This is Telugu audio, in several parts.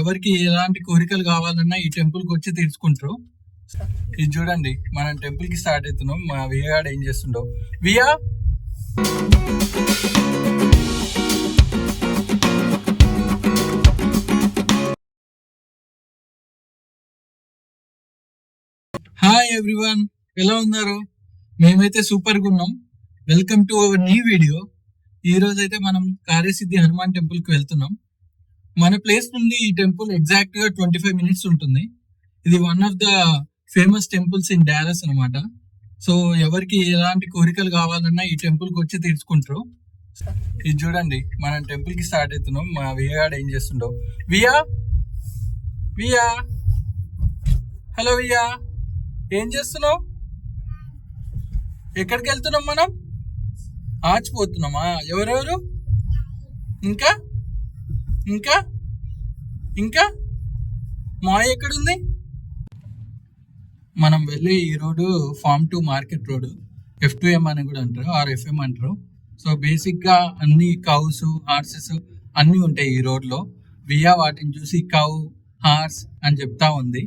ఎవరికి ఎలాంటి కోరికలు కావాలన్నా ఈ టెంపుల్ కి వచ్చి తీర్చుకుంటారు. ఇది చూడండి, మనం టెంపుల్ కి స్టార్ట్ అవుతున్నాం. మా వియాడు ఏం చేస్తుండో. వియా, హాయ్ ఎవ్రీవన్, ఎలా ఉన్నారు? మేమైతే సూపర్ గా ఉన్నాం. Welcome to our new video. ఈ రోజు అయితే మనం కార్యసిద్ధి హనుమాన్ టెంపుల్ కి వెళ్తున్నాం. మన ప్లేస్ నుండి ఈ టెంపుల్ ఎగ్జాక్ట్ గా 25 minutes ఉంటుంది. ఇది one of the famous temples in Dallas అనమాట. సో ఎవరికి ఎలాంటి కోరికలు కావాలన్నా ఈ టెంపుల్ కి వచ్చి తీర్చుకుంటారు. ఇది చూడండి, మనం టెంపుల్ కి స్టార్ట్ అవుతున్నాం. మా వియాడు ఏం చేస్తుండో. వియా, వియా, హలో వియా, ఏం చేస్తున్నావు? ఎక్కడికి వెళ్తున్నాం మనం? ఆచిపోతున్నామా? ఎవరెవరు? ఇంకా ఇంకా ఇంకా మాయ ఎక్కడుంది? మనం వెళ్ళే ఈ road form 2 market road, F2M అని కూడా అంటారు, ఆర్ FM అంటారు. సో బేసిక్ గా అన్ని కౌస్, హార్సెస్ అన్ని ఉంటాయి ఈ రోడ్ లో. వియా వాటిని చూసి కౌ, హార్స్ అని చెప్తా ఉంది.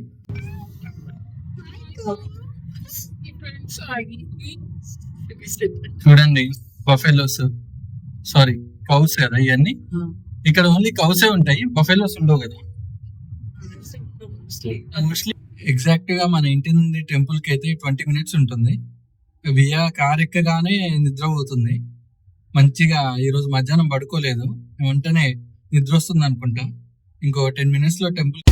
చూడండి, బఫెలోస్, సారీ కౌస్ కదా ఇవన్నీ. ఇక్కడ ఓన్లీ కౌసే ఉంటాయి, బఫెలోస్ ఉండవు కదా మోస్ట్లీ. ఎగ్జాక్ట్ గా మన ఇంటి నుండి టెంపుల్ కి అయితే 20 minutes ఉంటుంది. వియా కార్ ఎక్కగానే నిద్రపోతుంది మంచిగా. ఈ రోజు మధ్యాహ్నం పడుకోలేదు, వెంటనే నిద్ర వస్తుంది అనుకుంటా. ఇంకో 10 minutes లో టెంపుల్.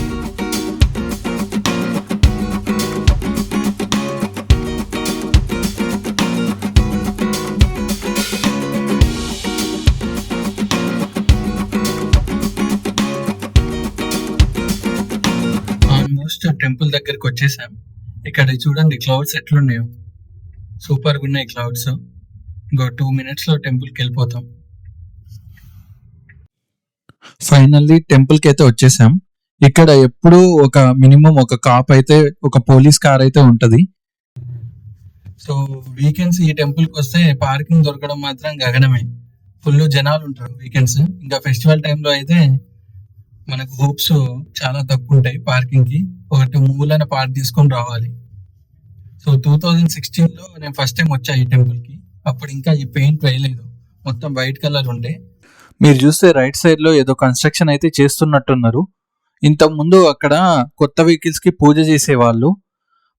ఆల్మోస్ట్ టెంపుల్ దగ్గరికి వచ్చేసాం. ఇక్కడ చూడండి క్లౌడ్స్ ఎట్లున్నాయో, సూపర్ గా ఉన్నాయి క్లౌడ్స్. ఇంకో 2 minutes లో టెంపుల్ కి వెళ్ళిపోతాం. ఫైనల్లీ టెంపుల్ కి అయితే వచ్చేసాం. ఇక్కడ ఎప్పుడు ఒక మినిమం ఒక కాప్ అయితే, ఒక పోలీస్ కార్ అయితే ఉంటది. సో వీకెండ్స్ ఈ టెంపుల్ కి వస్తే పార్కింగ్ దొరకడం మాత్రం గగనమే. ఫుల్ జనాలు ఉంటారు వీకెండ్స్. ఇంకా ఫెస్టివల్ టైంలో అయితే మనకు హోప్స్ చాలా తక్కువ ఉంటాయి పార్కింగ్ కి. ఒకటి మూలన పార్క్ తీసుకొని రావాలి. సో 2016లో నేను ఫస్ట్ టైం వచ్చా ఈ టెంపుల్ కి. అప్పుడు ఇంకా ఈ పెయింట్ వేయలేదు, మొత్తం వైట్ కలర్ ఉండే. మీరు చూస్తే రైట్ సైడ్ లో ఏదో కన్స్ట్రక్షన్ అయితే చేస్తున్నట్టున్నారు. ఇంతకు ముందు అక్కడ కొత్త వెహికల్స్ కి పూజ చేసేవాళ్ళు.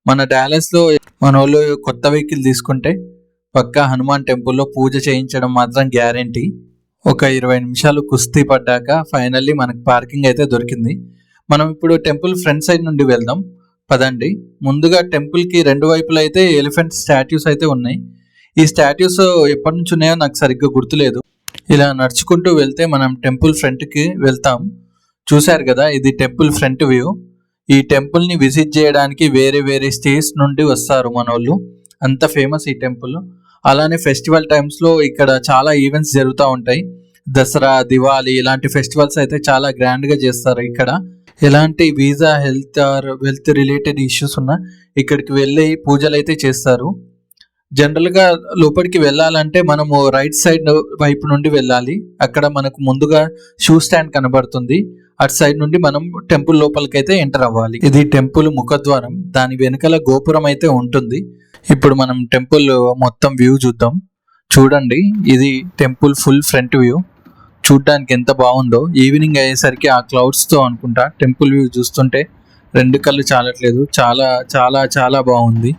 మన డాలస్ లో మన వాళ్ళు కొత్త వెహికల్ తీసుకుంటే పక్కా హనుమాన్ టెంపుల్లో పూజ చేయించడం మాత్రం గ్యారంటీ. ఒక 20 నిమిషాలు కుస్తీ పడ్డాక ఫైనల్లీ మనకు పార్కింగ్ అయితే దొరికింది. మనం ఇప్పుడు టెంపుల్ ఫ్రంట్ సైడ్ నుండి వెళ్దాం పదండి. ముందుగా టెంపుల్ కి రెండు వైపులా అయితే ఎలిఫెంట్ స్టాట్యూస్ అయితే ఉన్నాయి. ఈ స్టాట్యూస్ ఎప్పటి నుంచి ఉన్నాయో నాకు సరిగ్గా గుర్తులేదు. ఇలా నడుచుకుంటూ వెళ్తే మనం టెంపుల్ ఫ్రంట్ కి వెళ్తాం. చూశారు కదా, ఇది టెంపుల్ ఫ్రంట్ వ్యూ. ఈ టెంపుల్ ని విజిట్ చేయడానికి వేరే వేరే స్టేట్స్ నుండి వస్తారు మన వాళ్ళు. అంత ఫేమస్ ఈ టెంపుల్. అలానే ఫెస్టివల్ టైమ్స్ లో ఇక్కడ చాలా ఈవెంట్స్ జరుగుతూ ఉంటాయి. దసరా, దివాళీ ఇలాంటి ఫెస్టివల్స్ అయితే చాలా గ్రాండ్ గా చేస్తారు ఇక్కడ. ఎలాంటి వీసా, వెల్త్ రిలేటెడ్ ఇష్యూస్ ఉన్నా ఇక్కడికి వెళ్ళి పూజలు అయితే చేస్తారు. జనరల్ గా లోపలికి వెళ్ళాలంటే మనము రైట్ సైడ్ వైపు నుండి వెళ్ళాలి. అక్కడ మనకు ముందుగా షూ స్టాండ్ కనబడుతుంది. అటు సైడ్ నుండి మనం టెంపుల్ లోపలికి అయితే ఎంటర్ అవ్వాలి. ఇది టెంపుల్ ముఖద్వారం, దాని వెనకాల గోపురం అయితే ఉంటుంది. ఇప్పుడు మనం టెంపుల్ మొత్తం వ్యూ చూద్దాం. చూడండి, ఇది టెంపుల్ ఫుల్ ఫ్రంట్ వ్యూ. చూడ్డానికి ఎంత బాగుందో. ఈవినింగ్ అయ్యేసరికి ఆ క్లౌడ్స్ తో అనుకుంటా టెంపుల్ వ్యూ చూస్తుంటే రెండు కళ్ళు చాలట్లేదు. చాలా చాలా చాలా బాగుంది.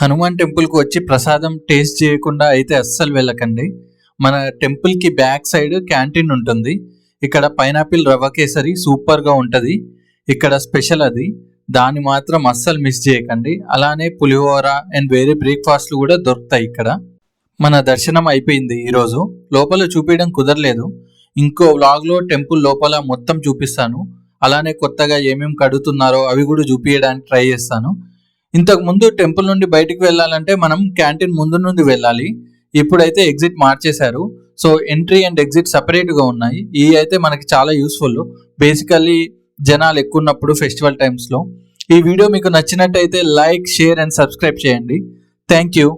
హనుమాన్ టెంపుల్కి వచ్చి ప్రసాదం టేస్ట్ చేయకుండా అయితే అస్సలు వెళ్ళకండి. మన టెంపుల్కి బ్యాక్ సైడ్ క్యాంటీన్ ఉంటుంది. ఇక్కడ పైనాపిల్ రవ్వ కేసరి సూపర్గా ఉంటుంది. ఇక్కడ స్పెషల్ అది, దాన్ని మాత్రం అస్సలు మిస్ చేయకండి. అలానే పులిహోర అండ్ వేరే బ్రేక్ఫాస్ట్లు కూడా దొరుకుతాయి ఇక్కడ. మన దర్శనం అయిపోయింది ఈరోజు. లోపల చూపించడం కుదరలేదు. ఇంకో వ్లాగ్లో టెంపుల్ లోపల మొత్తం చూపిస్తాను. అలానే కొత్తగా ఏమేమి కడుగుతున్నారో అవి కూడా చూపించడానికి ట్రై చేస్తాను. ఇంతకు ముందు టెంపుల్ నుండి బయటికి వెళ్ళాలంటే మనం క్యాంటీన్ ముందు నుండి వెళ్ళాలి. ఇప్పుడైతే ఎగ్జిట్ మార్చేశారు. సో ఎంట్రీ అండ్ ఎగ్జిట్ సపరేట్గా ఉన్నాయి. ఇవి అయితే మనకి చాలా యూస్ఫుల్, బేసికల్లీ జనాలు ఎక్కువ ఉన్నప్పుడు ఫెస్టివల్ టైమ్స్లో. ఈ వీడియో మీకు నచ్చినట్టయితే లైక్, షేర్ అండ్ సబ్స్క్రైబ్ చేయండి. Thank you.